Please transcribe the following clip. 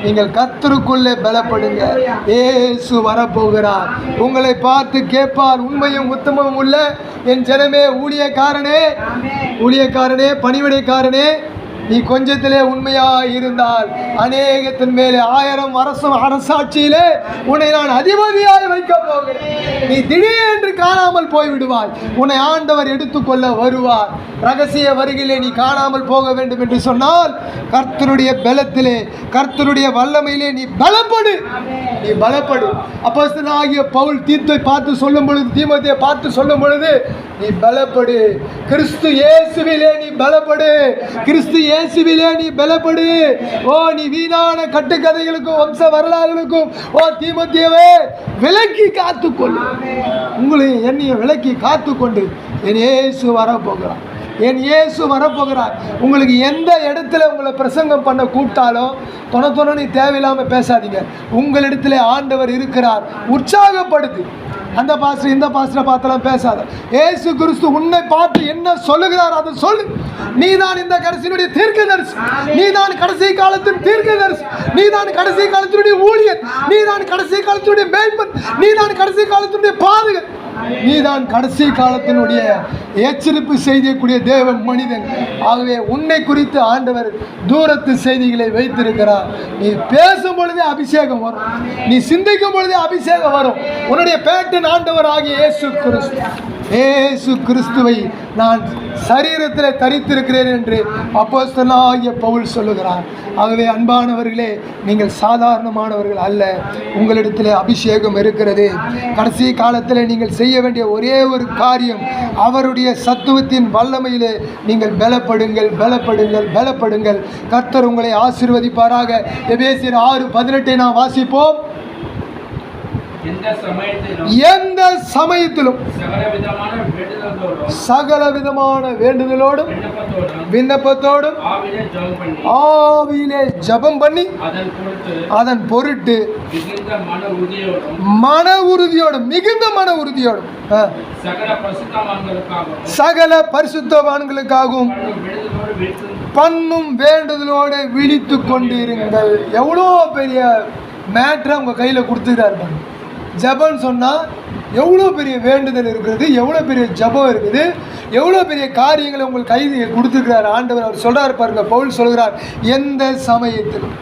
நீங்கள் கர்த்தருக்குள்ளே பலப்படுங்க. இயேசு வரப்போகிறார். உங்களை பார்த்து கேட்பார், உண்மையும் உத்தமமும் உள்ள என் ஜனமே, ஊழியக்காரனே, பணிவிடைக்காரனே, நீ கொஞ்சத்திலே உண்மையாக இருந்தால் அநேகத்தின் மேலே 1000 வருஷம் அரசாட்சியிலே உன்னை நான் அதிபதியாக வைக்க போகிறேன். நீ திடீரென்று காணாமல் போய்விடுவாய். உன்னை ஆண்டவர் எடுத்துக்கொள்ள வருவார். ரகசிய வருகையிலே நீ காணாமல் போக வேண்டும் என்று சொன்னால் கர்த்தருடைய பலத்திலே, கர்த்தருடைய வல்லமையிலே நீ பலப்படு. அப்போஸ்தலனாகிய பவுல் தீத்தை பார்த்து சொல்லும் பொழுது, தீமோத்தேயை பார்த்து சொல்லும் பொழுது, நீ பலப்படு, கிறிஸ்து இயேசுவிலே நீ பலப்படு, கிறிஸ்து இயேசுவிலே நீ பலப்படு. ஓ, நீ வீணான கட்டுக்கதைகளுக்கும் வம்ச வரலாறுகளுக்கும் ஓ தீமோத்தேயுவே விலக்கி காத்துக்கொள்ளு. உங்களையும் என்னையும் விலக்கி காத்துக்கொண்டு என் இயேசு வரப்போகிறார். உங்களுக்கு எந்த இடத்துல உங்களை பிரசங்கம் பண்ண கூட்டாலும் தொண தேவையில்லாமல் பேசாதீங்க. உங்களிடத்துல ஆண்டவர் இருக்கிறார். உற்சாகப்படுத்து. அந்த பாஸ்டர் இந்த பாஸ்டரை பார்த்தெல்லாம் பேசாத. இயேசு கிறிஸ்து உன்னை பார்த்து என்ன சொல்லுகிறார் அதை சொல்லு. நீதான் இந்த கடைசியினுடைய தீர்க்கதரிசி, நீதான் கடைசி காலத்தின் தீர்க்கதரிசி, நீதான் கடைசி காலத்தினுடைய ஊழியர், நீதான் கடைசி காலத்தினுடைய மேய்ப்பன், நீதான் கடைசி காலத்தினுடைய பாதுகர், நீதான் கடைசி காலத்தினுடைய எச்சரிப்பு செய்யக்கூடிய தேவன் மனிதன். ஆகவே உன்னை குறித்து ஆண்டவர் தூரத்து செய்திகளை வைத்திருக்கிறார். நீ பேசும் பொழுதே அபிஷேகம் வரும், நீ சிந்திக்கும் பொழுதே அபிஷேகம் வரும். உன்னுடைய பேட்டன் ஆண்டவர் ஆகிய இயேசு கிறிஸ்துவை நான் சரீரத்தில் தரித்திருக்கிறேன் என்று அப்போஸ்தலனாகிய பவுல் சொல்லுகிறார். ஆகவே அன்பானவர்களே, நீங்கள் சாதாரணமானவர்கள் அல்ல. உங்களிடத்தில் அபிஷேகம் இருக்கிறது. கடைசி காலத்தில் நீங்கள் செய்ய வேண்டிய ஒரே ஒரு காரியம், அவருடைய சத்துவத்தின் வல்லமையிலே நீங்கள் பலப்படுங்கள். கர்த்தர் உங்களை ஆசீர்வதிப்பாராக. எபேசியர் 6:18 நாம் வாசிப்போம். எந்த சமயத்திலும் சகல விதமான வேண்டுதலோடும் விண்ணப்பத்தோடும் ஆவியிலே ஜெபம் பண்ணி அதன் பொருட்டு மிகுந்த மன உறுதியோடும் சகல பரிசுத்தவான்களுக்காகவும் பண்ணும் வேண்டுதலோடு விழித்து கொண்டிருங்கள். எவ்வளோ பெரிய மேட்ரை உங்கள் கையில் கொடுத்துக்கிறாரு. ஜபம் சொன்னால் எவ்வளோ பெரிய வேண்டுதல் இருக்கிறது, எவ்வளோ பெரிய ஜபம் இருக்குது, எவ்வளோ பெரிய காரியங்களை உங்கள் கையில் கொடுத்துருக்கிறார் ஆண்டவர். அவர் சொல்கிறார் பாருங்க, பவுல் சொல்கிறார், எந்த சமயத்திலும்